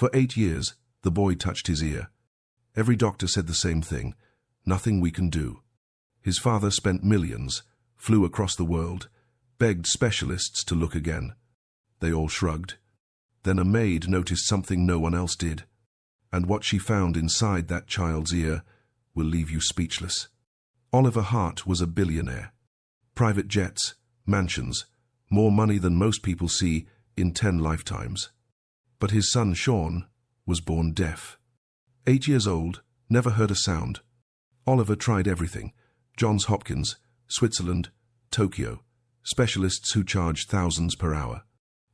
For 8 years, the boy touched his ear. Every doctor said the same thing: nothing we can do. His father spent millions, flew across the world, begged specialists to look again. They all shrugged. Then a maid noticed something no one else did, and what she found inside that child's ear will leave you speechless. Oliver Hart was a billionaire. Private jets, mansions, more money than most people see in 10 lifetimes. But his son Sean was born deaf. 8 years old, never heard a sound. Oliver tried everything: Johns Hopkins, Switzerland, Tokyo, specialists who charged thousands per hour.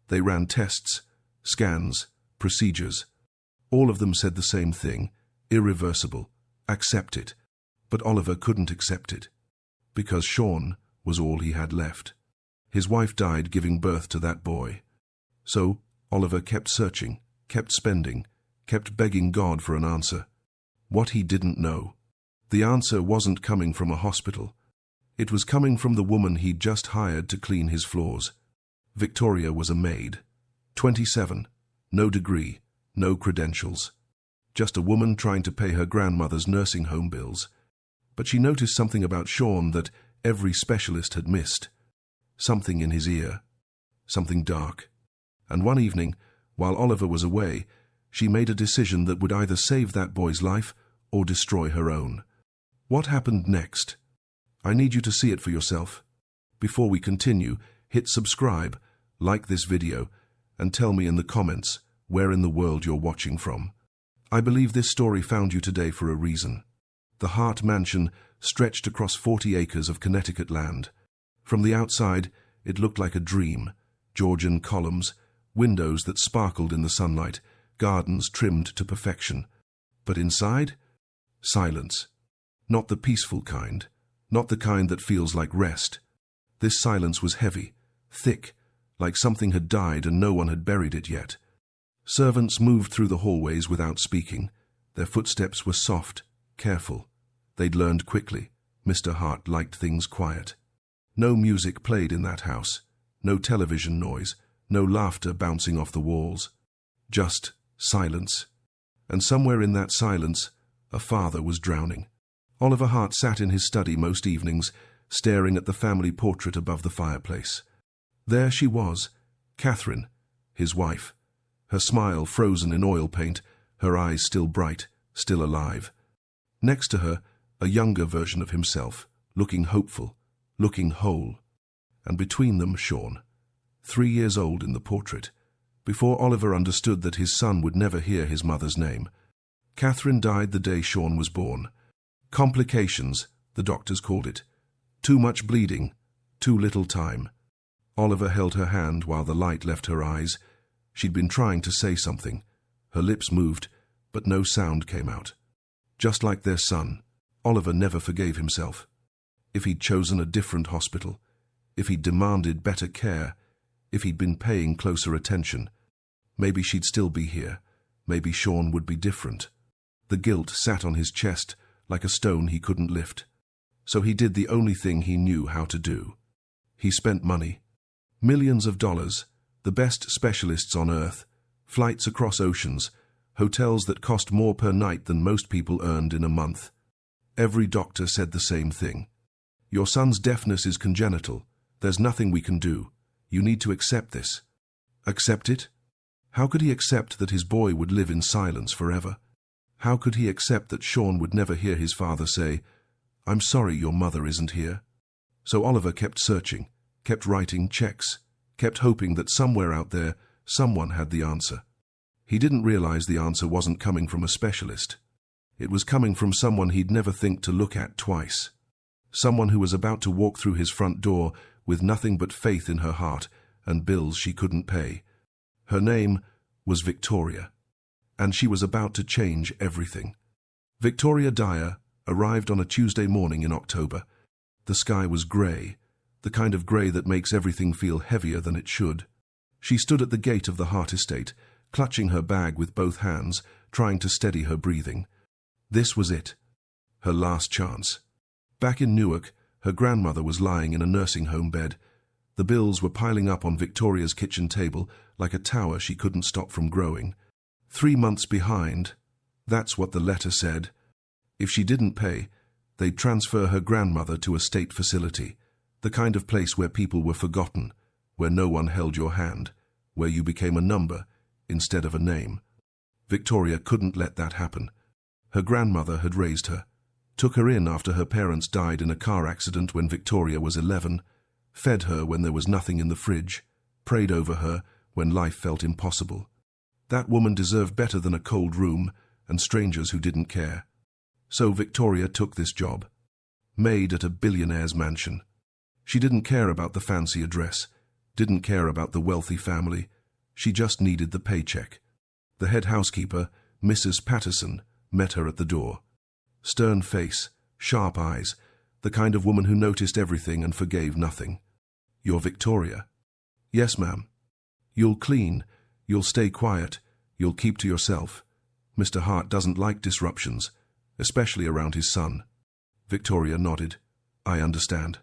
They ran tests, scans, procedures. All of them said the same thing: irreversible, accept it. But Oliver couldn't accept it, because Sean was all he had left. His wife died giving birth to that boy. So Oliver kept searching, kept spending, kept begging God for an answer. What he didn't know: the answer wasn't coming from a hospital. It was coming from the woman he'd just hired to clean his floors. Victoria was a maid. 27, no degree, no credentials. Just a woman trying to pay her grandmother's nursing home bills. But she noticed something about Sean that every specialist had missed. Something in his ear. Something dark. And one evening, while Oliver was away, she made a decision that would either save that boy's life or destroy her own. What happened next? I need you to see it for yourself. Before we continue, hit subscribe, like this video, and tell me in the comments where in the world you're watching from. I believe this story found you today for a reason. The Hart Mansion stretched across 40 acres of Connecticut land. From the outside, it looked like a dream: Georgian columns, windows that sparkled in the sunlight, gardens trimmed to perfection. But inside? Silence. Not the peaceful kind, not the kind that feels like rest. This silence was heavy, thick, like something had died and no one had buried it yet. Servants moved through the hallways without speaking. Their footsteps were soft, careful. They'd learned quickly. Mr. Hart liked things quiet. No music played in that house. No television noise. No laughter bouncing off the walls. Just silence. And somewhere in that silence, a father was drowning. Oliver Hart sat in his study most evenings, staring at the family portrait above the fireplace. There she was, Catherine, his wife. Her smile frozen in oil paint, her eyes still bright, still alive. Next to her, a younger version of himself, looking hopeful, looking whole. And between them, Sean, 3 years old in the portrait, before Oliver understood that his son would never hear his mother's name. Catherine died the day Sean was born. Complications, the doctors called it. Too much bleeding, too little time. Oliver held her hand while the light left her eyes. She'd been trying to say something. Her lips moved, but no sound came out. Just like their son, Oliver never forgave himself. If he'd chosen a different hospital, if he'd demanded better care, if he'd been paying closer attention, maybe she'd still be here. Maybe Sean would be different. The guilt sat on his chest like a stone he couldn't lift. So he did the only thing he knew how to do. He spent money. Millions of dollars, the best specialists on earth, flights across oceans, hotels that cost more per night than most people earned in a month. Every doctor said the same thing: your son's deafness is congenital. There's nothing we can do. You need to accept this. Accept it? How could he accept that his boy would live in silence forever? How could he accept that Sean would never hear his father say, "I'm sorry your mother isn't here"? So Oliver kept searching, kept writing checks, kept hoping that somewhere out there someone had the answer. He didn't realize the answer wasn't coming from a specialist. It was coming from someone he'd never think to look at twice. Someone who was about to walk through his front door with nothing but faith in her heart and bills she couldn't pay. Her name was Victoria, and she was about to change everything. Victoria Dyer arrived on a Tuesday morning in October. The sky was grey, the kind of grey that makes everything feel heavier than it should. She stood at the gate of the Hart estate, clutching her bag with both hands, trying to steady her breathing. This was it, her last chance. Back in Newark, her grandmother was lying in a nursing home bed. The bills were piling up on Victoria's kitchen table like a tower she couldn't stop from growing. 3 months behind. That's what the letter said. If she didn't pay, they'd transfer her grandmother to a state facility, the kind of place where people were forgotten, where no one held your hand, where you became a number instead of a name. Victoria couldn't let that happen. Her grandmother had raised her, took her in after her parents died in a car accident when Victoria was 11, fed her when there was nothing in the fridge, prayed over her when life felt impossible. That woman deserved better than a cold room and strangers who didn't care. So Victoria took this job. Maid at a billionaire's mansion. She didn't care about the fancy address, didn't care about the wealthy family. She just needed the paycheck. The head housekeeper, Mrs. Patterson, met her at the door. Stern face, sharp eyes, the kind of woman who noticed everything and forgave nothing. "You're Victoria?" "Yes, ma'am." "You'll clean, you'll stay quiet, you'll keep to yourself. Mr. Hart doesn't like disruptions, especially around his son." Victoria nodded. "I understand."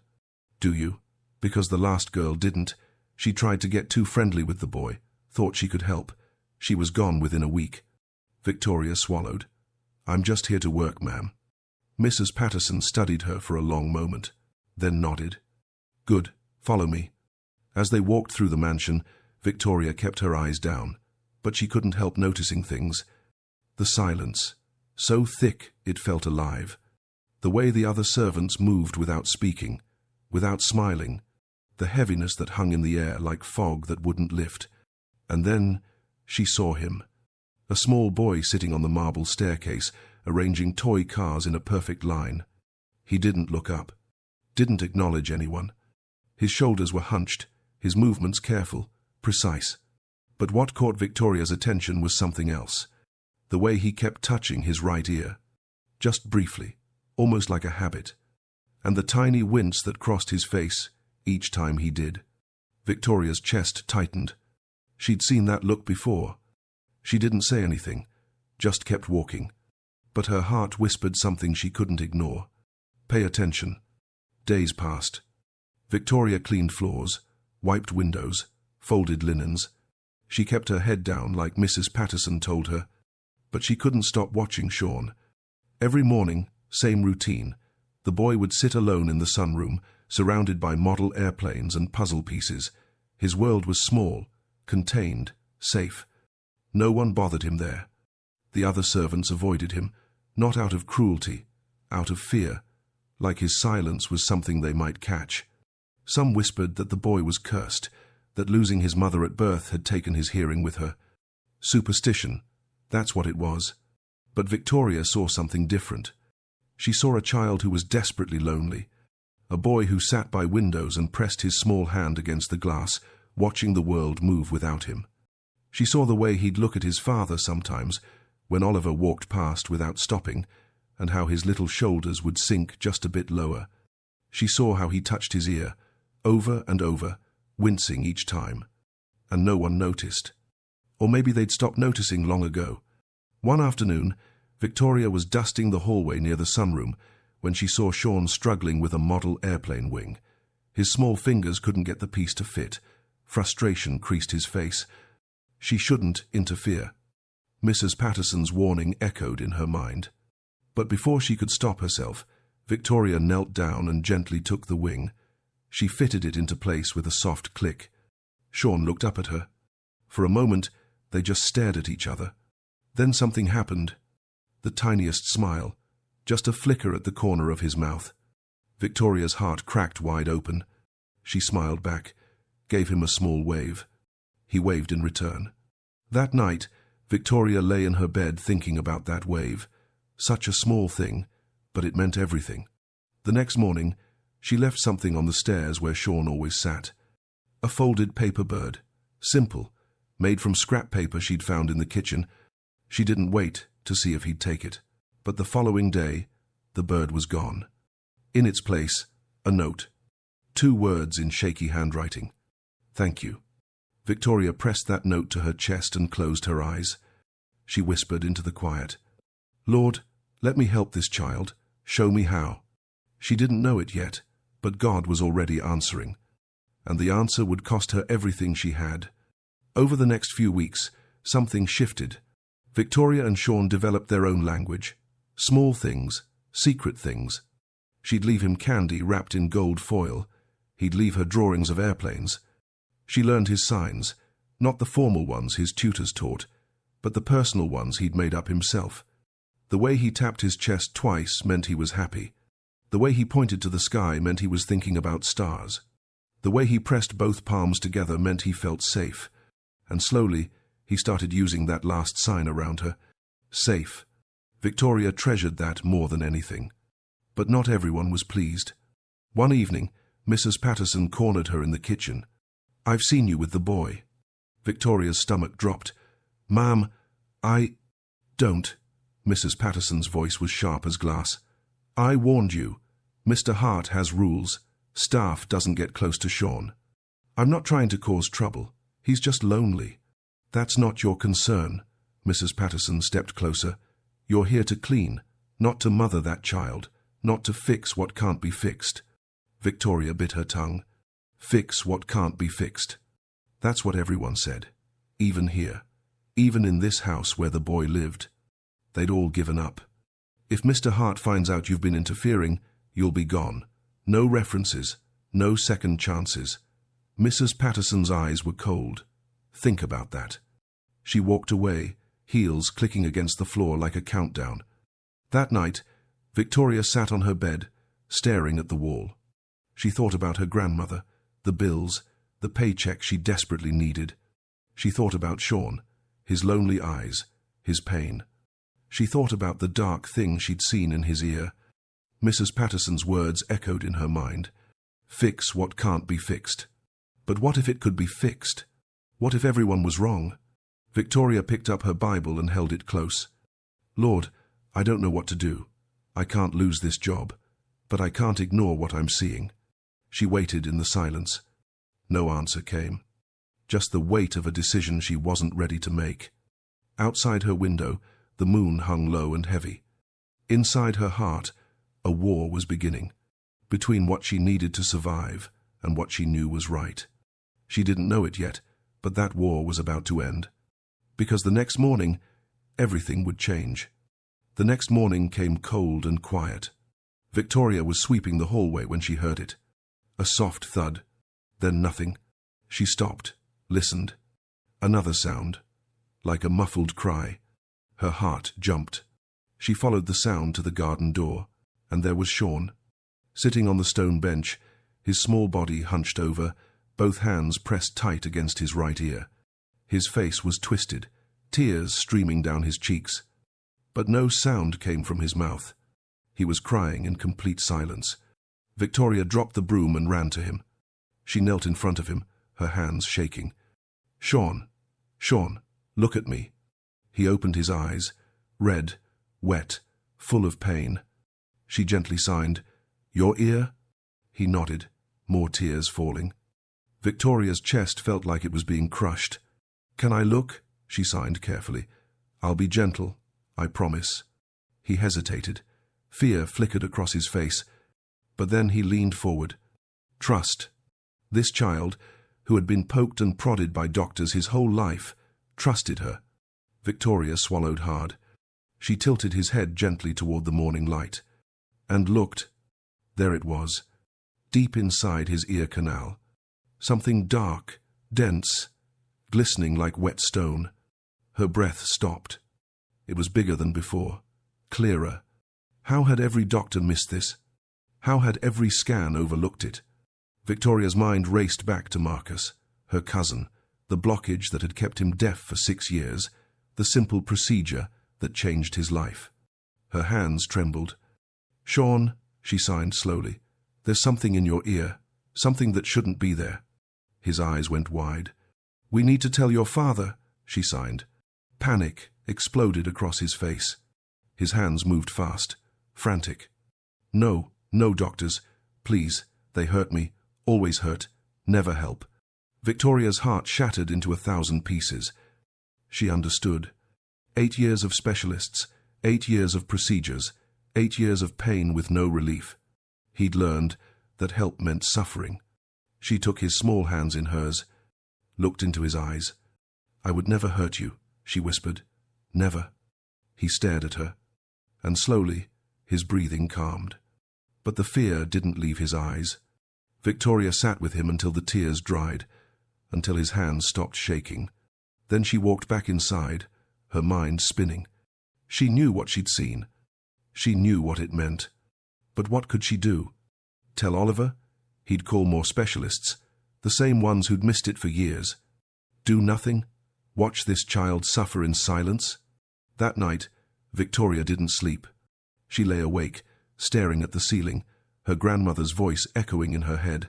"Do you?" "Because the last girl didn't. She tried to get too friendly with the boy, thought she could help. She was gone within a week." Victoria swallowed. "I'm just here to work, ma'am." Mrs. Patterson studied her for a long moment, then nodded. "Good, follow me." As they walked through the mansion, Victoria kept her eyes down, but she couldn't help noticing things. The silence, so thick it felt alive. The way the other servants moved without speaking, without smiling. The heaviness that hung in the air like fog that wouldn't lift. And then she saw him. A small boy sitting on the marble staircase, arranging toy cars in a perfect line. He didn't look up, didn't acknowledge anyone. His shoulders were hunched, his movements careful, precise. But what caught Victoria's attention was something else. The way he kept touching his right ear. Just briefly, almost like a habit. And the tiny wince that crossed his face each time he did. Victoria's chest tightened. She'd seen that look before. She didn't say anything, just kept walking. But her heart whispered something she couldn't ignore. Pay attention. Days passed. Victoria cleaned floors, wiped windows, folded linens. She kept her head down like Mrs. Patterson told her. But she couldn't stop watching Sean. Every morning, same routine. The boy would sit alone in the sunroom, surrounded by model airplanes and puzzle pieces. His world was small, contained, safe. No one bothered him there. The other servants avoided him, not out of cruelty, out of fear, like his silence was something they might catch. Some whispered that the boy was cursed, that losing his mother at birth had taken his hearing with her. Superstition, that's what it was. But Victoria saw something different. She saw a child who was desperately lonely, a boy who sat by windows and pressed his small hand against the glass, watching the world move without him. She saw the way he'd look at his father sometimes, when Oliver walked past without stopping, and how his little shoulders would sink just a bit lower. She saw how he touched his ear, over and over, wincing each time. And no one noticed. Or maybe they'd stopped noticing long ago. One afternoon, Victoria was dusting the hallway near the sunroom when she saw Sean struggling with a model airplane wing. His small fingers couldn't get the piece to fit. Frustration creased his face. She shouldn't interfere. Mrs. Patterson's warning echoed in her mind. But before she could stop herself, Victoria knelt down and gently took the wing. She fitted it into place with a soft click. Sean looked up at her. For a moment, they just stared at each other. Then something happened. The tiniest smile, just a flicker at the corner of his mouth. Victoria's heart cracked wide open. She smiled back, gave him a small wave. He waved in return. That night, Victoria lay in her bed thinking about that wave. Such a small thing, but it meant everything. The next morning, she left something on the stairs where Sean always sat. A folded paper bird, simple, made from scrap paper she'd found in the kitchen. She didn't wait to see if he'd take it. But the following day, the bird was gone. In its place, a note. 2 words in shaky handwriting. "Thank you." Victoria pressed that note to her chest and closed her eyes. She whispered into the quiet, "Lord, let me help this child. Show me how." She didn't know it yet, but God was already answering. And the answer would cost her everything she had. Over the next few weeks, something shifted. Victoria and Sean developed their own language. Small things, secret things. She'd leave him candy wrapped in gold foil. He'd leave her drawings of airplanes. She learned his signs, not the formal ones his tutors taught, but the personal ones he'd made up himself. The way he tapped his chest twice meant he was happy. The way he pointed to the sky meant he was thinking about stars. The way he pressed both palms together meant he felt safe. And slowly, he started using that last sign around her. Safe. Victoria treasured that more than anything. But not everyone was pleased. One evening, Mrs. Patterson cornered her in the kitchen. "I've seen you with the boy." Victoria's stomach dropped. "Ma'am, don't." Mrs. Patterson's voice was sharp as glass. "I warned you. Mr. Hart has rules. Staff doesn't get close to Sean. I'm not trying to cause trouble. He's just lonely." "That's not your concern." Mrs. Patterson stepped closer. "You're here to clean, not to mother that child, not to fix what can't be fixed." Victoria bit her tongue. Fix what can't be fixed. That's what everyone said. Even here. Even in this house where the boy lived. They'd all given up. "If Mr. Hart finds out you've been interfering, you'll be gone. No references. No second chances." Mrs. Patterson's eyes were cold. "Think about that." She walked away, heels clicking against the floor like a countdown. That night, Victoria sat on her bed, staring at the wall. She thought about her grandmother, the bills, the paycheck she desperately needed. She thought about Sean, his lonely eyes, his pain. She thought about the dark thing she'd seen in his ear. Mrs. Patterson's words echoed in her mind. Fix what can't be fixed. But what if it could be fixed? What if everyone was wrong? Victoria picked up her Bible and held it close. "Lord, I don't know what to do. I can't lose this job, but I can't ignore what I'm seeing." She waited in the silence. No answer came. Just the weight of a decision she wasn't ready to make. Outside her window, the moon hung low and heavy. Inside her heart, a war was beginning, between what she needed to survive and what she knew was right. She didn't know it yet, but that war was about to end. Because the next morning, everything would change. The next morning came cold and quiet. Victoria was sweeping the hallway when she heard it. A soft thud, then nothing. She stopped, listened. Another sound, like a muffled cry. Her heart jumped. She followed the sound to the garden door, and there was Sean, sitting on the stone bench, his small body hunched over, both hands pressed tight against his right ear. His face was twisted, tears streaming down his cheeks. But no sound came from his mouth. He was crying in complete silence. Victoria dropped the broom and ran to him. She knelt in front of him, her hands shaking. "Sean, Sean, look at me." He opened his eyes, red, wet, full of pain. She gently signed, "Your ear?" He nodded, more tears falling. Victoria's chest felt like it was being crushed. "Can I look?" she signed carefully. "I'll be gentle, I promise." He hesitated. Fear flickered across his face. But then he leaned forward. Trust. This child, who had been poked and prodded by doctors his whole life, trusted her. Victoria swallowed hard. She tilted his head gently toward the morning light. And looked. There it was, deep inside his ear canal. Something dark, dense, glistening like wet stone. Her breath stopped. It was bigger than before, clearer. How had every doctor missed this? How had every scan overlooked it? Victoria's mind raced back to Marcus, her cousin, the blockage that had kept him deaf for 6 years, the simple procedure that changed his life. Her hands trembled. "Sean," she signed slowly, "there's something in your ear, something that shouldn't be there." His eyes went wide. "We need to tell your father," she signed. Panic exploded across his face. His hands moved fast, frantic. "No, no, doctors. Please, they hurt me, always hurt, never help." Victoria's heart shattered into 1,000 pieces. She understood. 8 years of specialists, 8 years of procedures, 8 years of pain with no relief. He'd learned that help meant suffering. She took his small hands in hers, looked into his eyes. "I would never hurt you," she whispered. Never. He stared at her, and slowly his breathing calmed. But the fear didn't leave his eyes. Victoria sat with him until the tears dried, until his hands stopped shaking. Then she walked back inside, her mind spinning. She knew what she'd seen. She knew what it meant. But what could she do? Tell Oliver? He'd call more specialists, the same ones who'd missed it for years. Do nothing? Watch this child suffer in silence? That night, Victoria didn't sleep. She lay awake, staring at the ceiling, her grandmother's voice echoing in her head.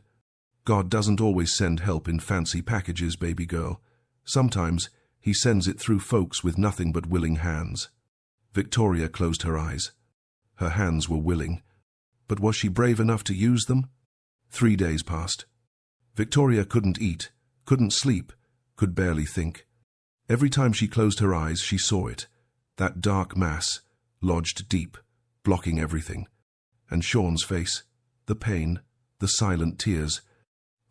God doesn't always send help in fancy packages, baby girl. Sometimes he sends it through folks with nothing but willing hands. Victoria closed her eyes. Her hands were willing. But was she brave enough to use them? 3 days passed. Victoria couldn't eat, couldn't sleep, could barely think. Every time she closed her eyes, she saw it, that dark mass, lodged deep, blocking everything. And Sean's face, the pain, the silent tears.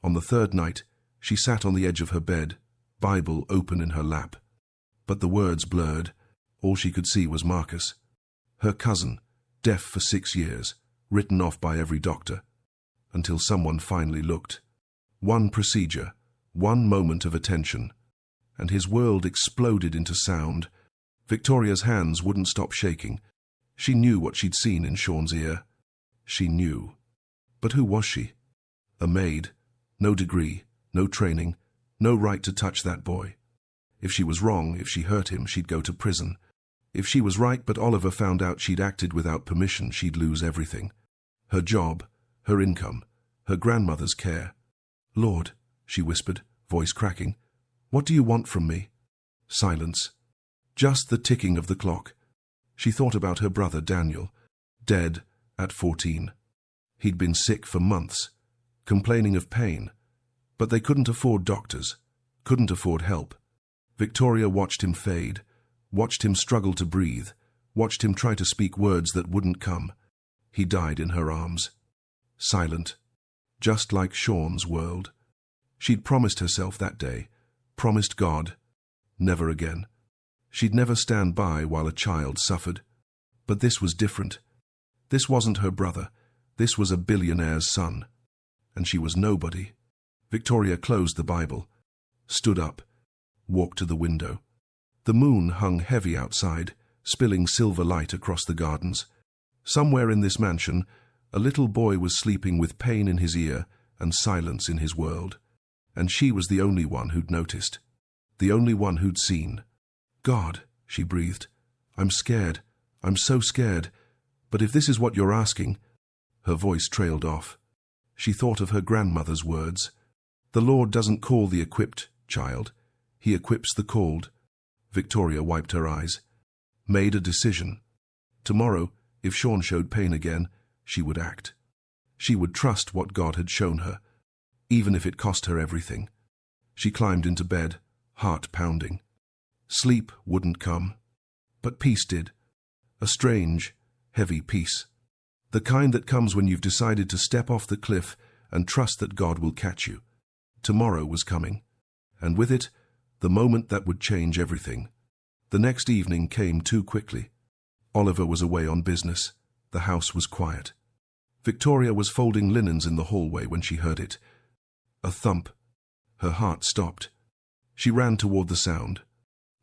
On the third night, she sat on the edge of her bed, Bible open in her lap. But the words blurred. All she could see was Marcus. Her cousin, deaf for 6 years, written off by every doctor. Until someone finally looked. One procedure, one moment of attention, and his world exploded into sound. Victoria's hands wouldn't stop shaking. She knew what she'd seen in Sean's ear. She knew. But who was she? A maid. No degree, no training, no right to touch that boy. If she was wrong, if she hurt him, she'd go to prison. If she was right but Oliver found out she'd acted without permission, she'd lose everything. Her job, her income, her grandmother's care. Lord, she whispered, voice cracking, what do you want from me? Silence. Just the ticking of the clock. She thought about her brother Daniel, dead at 14. He'd been sick for months, complaining of pain, but they couldn't afford doctors, couldn't afford help. Victoria watched him fade, watched him struggle to breathe, watched him try to speak words that wouldn't come. He died in her arms. Silent, just like Sean's world. She'd promised herself that day, promised God, never again. She'd never stand by while a child suffered. But this was different. This wasn't her brother. This was a billionaire's son. And she was nobody. Victoria closed the Bible, stood up, walked to the window. The moon hung heavy outside, spilling silver light across the gardens. Somewhere in this mansion, a little boy was sleeping with pain in his ear and silence in his world. And she was the only one who'd noticed, the only one who'd seen. God, she breathed, I'm scared. I'm so scared. But if this is what you're asking... Her voice trailed off. She thought of her grandmother's words. The Lord doesn't call the equipped, child. He equips the called. Victoria wiped her eyes. Made a decision. Tomorrow, if Sean showed pain again, she would act. She would trust what God had shown her, even if it cost her everything. She climbed into bed, heart pounding. Sleep wouldn't come, but peace did. A strange, heavy peace. The kind that comes when you've decided to step off the cliff and trust that God will catch you. Tomorrow was coming, and with it, the moment that would change everything. The next evening came too quickly. Oliver was away on business. The house was quiet. Victoria was folding linens in the hallway when she heard it. A thump. Her heart stopped. She ran toward the sound.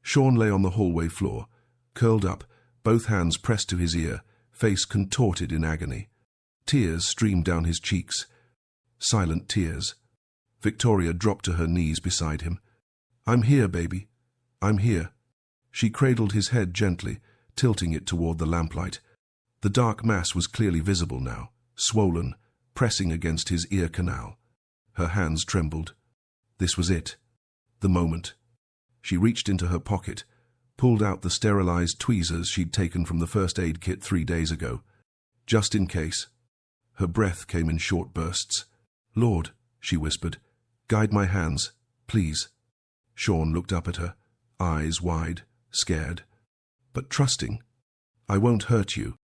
Sean lay on the hallway floor, curled up, both hands pressed to his ear, face contorted in agony. Tears streamed down his cheeks. Silent tears. Victoria dropped to her knees beside him. I'm here, baby. I'm here. She cradled his head gently, tilting it toward the lamplight. The dark mass was clearly visible now, swollen, pressing against his ear canal. Her hands trembled. This was it. The moment. She reached into her pocket, pulled out the sterilized tweezers she'd taken from the first aid kit 3 days ago. Just in case. Her breath came in short bursts. Lord, she whispered, guide my hands, please. Sean looked up at her, eyes wide, scared, but trusting. I won't hurt you.